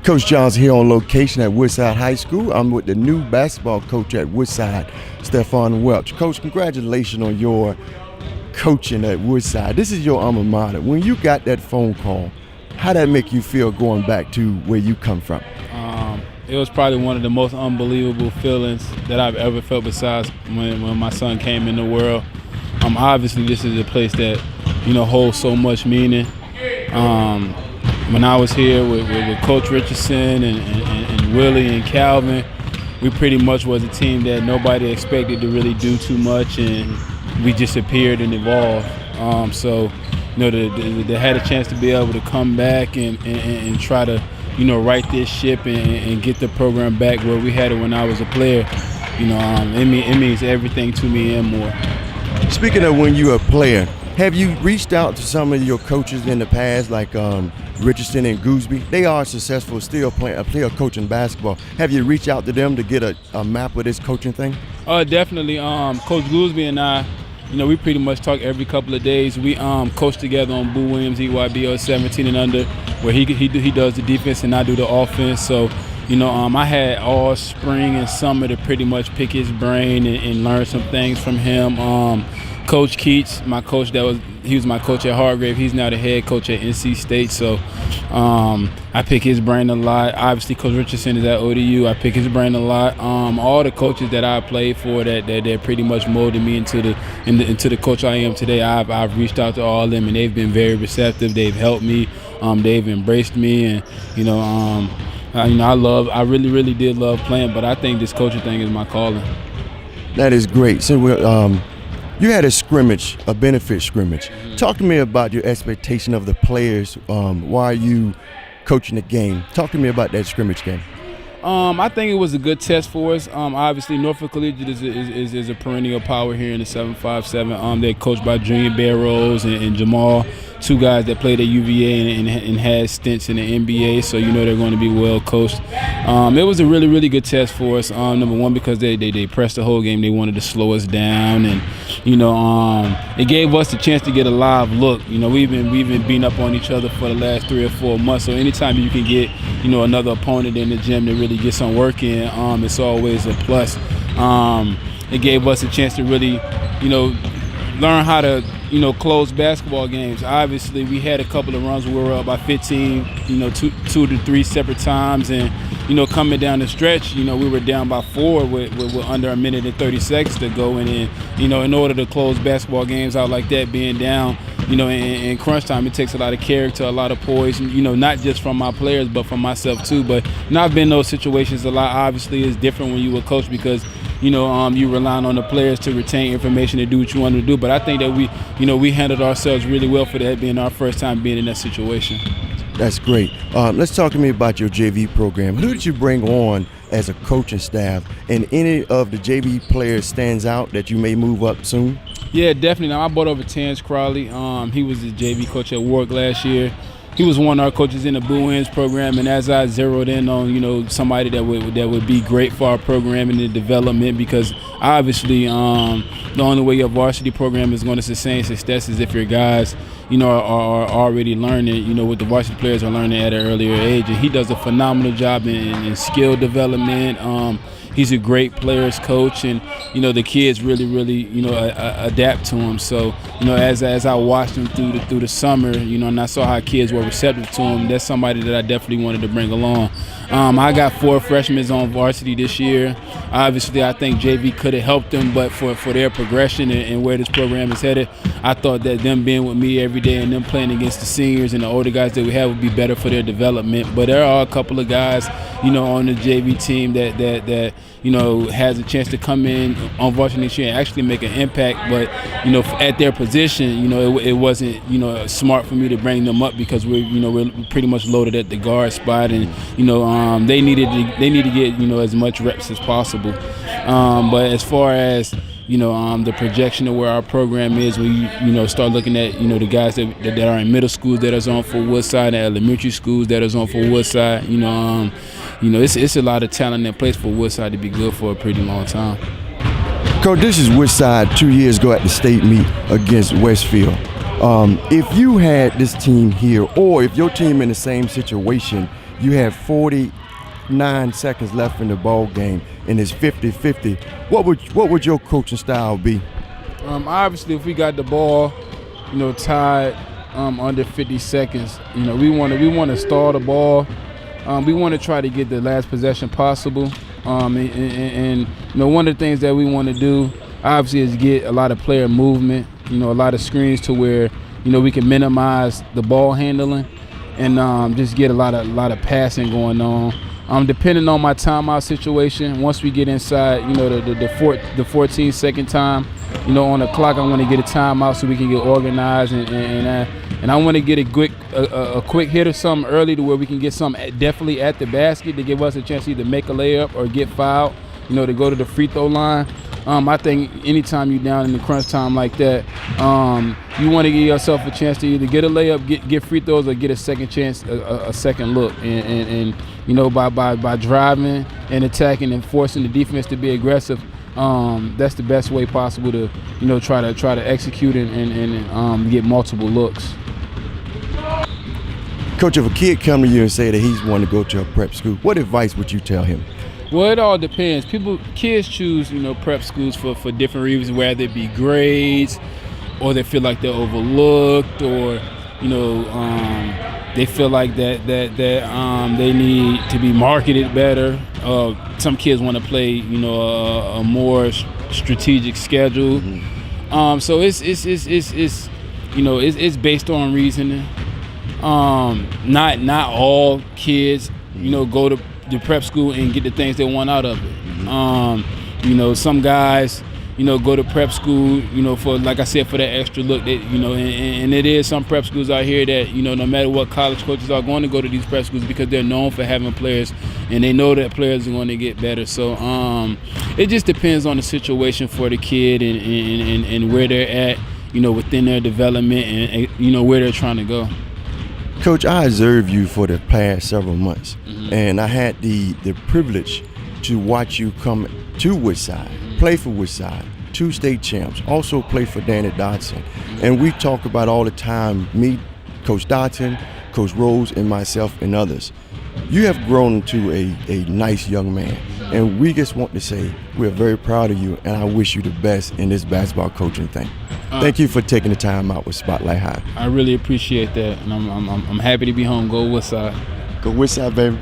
Coach John's here on location at Woodside High School. I'm with the new basketball coach at Woodside, Stefan Welch. Coach, congratulations on your coaching at Woodside. This is your alma mater. When you got that phone call, how did that make you feel going back to where you come from? It was probably one of the most unbelievable feelings that I've ever felt besides when my son came in the world. Obviously, this is a place that, holds so much meaning. When I was here with Coach Richardson and Willie and Calvin, we pretty much was a team that nobody expected to really do too much, and we just appeared and evolved. They had a chance to be able to come back and try to, right this ship and get the program back where we had it when I was a player. It means everything to me and more. Speaking of when you were a player, have you reached out to some of your coaches in the past, like Richardson and Gooseby? They are successful, still coaching basketball. Have you reached out to them to get a map of this coaching thing? Definitely. Coach Gooseby and I, we pretty much talk every couple of days. We coach together on Boo Williams EYBL 17 and under, where he does the defense and I do the offense. So, I had all spring and summer to pretty much pick his brain and learn some things from him. Coach Keats, my coach, he was my coach at Hargrave. He's now the head coach at NC State. So I pick his brain a lot. Obviously, Coach Richardson is at ODU. I pick his brain a lot. All the coaches that I played for that pretty much molded me into the coach I am today. I've reached out to all of them, and they've been very receptive. They've helped me. They've embraced me, and I really did love playing. But I think this coaching thing is my calling. That is great. So you had a scrimmage, a benefit scrimmage. Talk to me about your expectation of the players while you coaching the game. Talk to me about that scrimmage game. I think it was a good test for us. Obviously, Norfolk Collegiate is a perennial power here in the 757. They're coached by Junior Barrows and Jamal, two guys that played at UVA and had stints in the NBA, so they're going to be well coached. It was a really good test for us. Number one, because they pressed the whole game. They wanted to slow us down, and it gave us a chance to get a live look. We've been beating up on each other for the last 3 or 4 months. So anytime you can get another opponent in the gym to really get some work in, it's always a plus. It gave us a chance to really learn how to close basketball games. Obviously, we had a couple of runs where we were up by 15, two to three separate times, and coming down the stretch, we were down by 4 with under a minute and 30 seconds to go, and in order to close basketball games out like that, being down, in crunch time, it takes a lot of character, a lot of poise, not just from my players, but from myself too. But I've been in those situations a lot. Obviously, it's different when you were coach because you relying on the players to retain information to do what you want to do. But I think that we handled ourselves really well for that being our first time being in that situation. That's great. Let's talk to me about your JV program. Who did you bring on as a coaching staff? And any of the JV players stands out that you may move up soon? Yeah, definitely. Now, I brought over Terrence Crowley. He was the JV coach at Warwick last year. He was one of our coaches in the Boo Williams program, and as I zeroed in on somebody that would be great for our program and the development, because obviously the only way your varsity program is going to sustain success is if your guys are already learning what the varsity players are learning at an earlier age, and he does a phenomenal job in skill development. He's a great players coach, and the kids really adapt to him. So as I watched him through the summer, and I saw how kids were receptive to him, that's somebody that I definitely wanted to bring along. I got 4 freshmen on varsity this year. Obviously, I think JV could have helped them, but for their progression and where this program is headed, I thought that them being with me every day and them playing against the seniors and the older guys that we have would be better for their development. But there are a couple of guys, on the JV team that has a chance to come in on varsity this year and actually make an impact. But at their position, it wasn't smart for me to bring them up because we're pretty much loaded at the guard spot, and they need to get as much reps as possible. But as far as the projection of where our program is, when you start looking at the guys that are in middle schools that are on for Woodside and elementary schools that are on for Woodside, it's a lot of talent that plays for Woodside to be good for a pretty long time. Coach, this is Woodside 2 years ago at the state meet against Westfield. If you had this team here, or if your team in the same situation, You have 49 seconds left in the ball game, and it's 50-50. What would your coaching style be? Obviously, if we got the ball, tied under 50 seconds, we want to stall the ball. We want to try to get the last possession possible. And one of the things that we want to do, obviously, is get a lot of player movement. A lot of screens to where we can minimize the ball handling, and just get a lot of passing going on. Depending on my timeout situation, once we get inside, the 14-second time, on the clock, I want to get a timeout so we can get organized, and I want to get a quick hit or something early to where we can get something definitely at the basket to give us a chance to either make a layup or get fouled, to go to the free throw line. I think anytime you're down in the crunch time like that, you want to give yourself a chance to either get a layup, get free throws, or get a second chance, a second look. And by driving and attacking and forcing the defense to be aggressive, that's the best way possible to try to execute and get multiple looks. Coach, if a kid come to you and say that he's wanting to go to a prep school, what advice would you tell him? Well, it all depends. Kids choose, prep schools for different reasons, whether it be grades, or they feel like they're overlooked, or they feel like that they need to be marketed better. Some kids want to play, a more strategic schedule. Mm-hmm. So it's based on reasoning. Not all kids, go to the prep school and get the things they want out of it. Some guys, go to prep school, for, like I said, for that extra look. That, and it is some prep schools out here that, no matter what college coaches are going to go to these prep schools because they're known for having players, and they know that players are going to get better. So it just depends on the situation for the kid and where they're at, within their development and where they're trying to go. Coach, I observed you for the past several months, and I had the privilege to watch you come to Woodside, play for Woodside, 2 state champs, also play for Danny Dodson. And we talk about all the time, me, Coach Dodson, Coach Rose, and myself and others. You have grown into a nice young man, and we just want to say we're very proud of you, and I wish you the best in this basketball coaching thing. Thank you for taking the time out with Spotlight High. I really appreciate that, and I'm happy to be home. Go Woodside. Go Woodside, baby.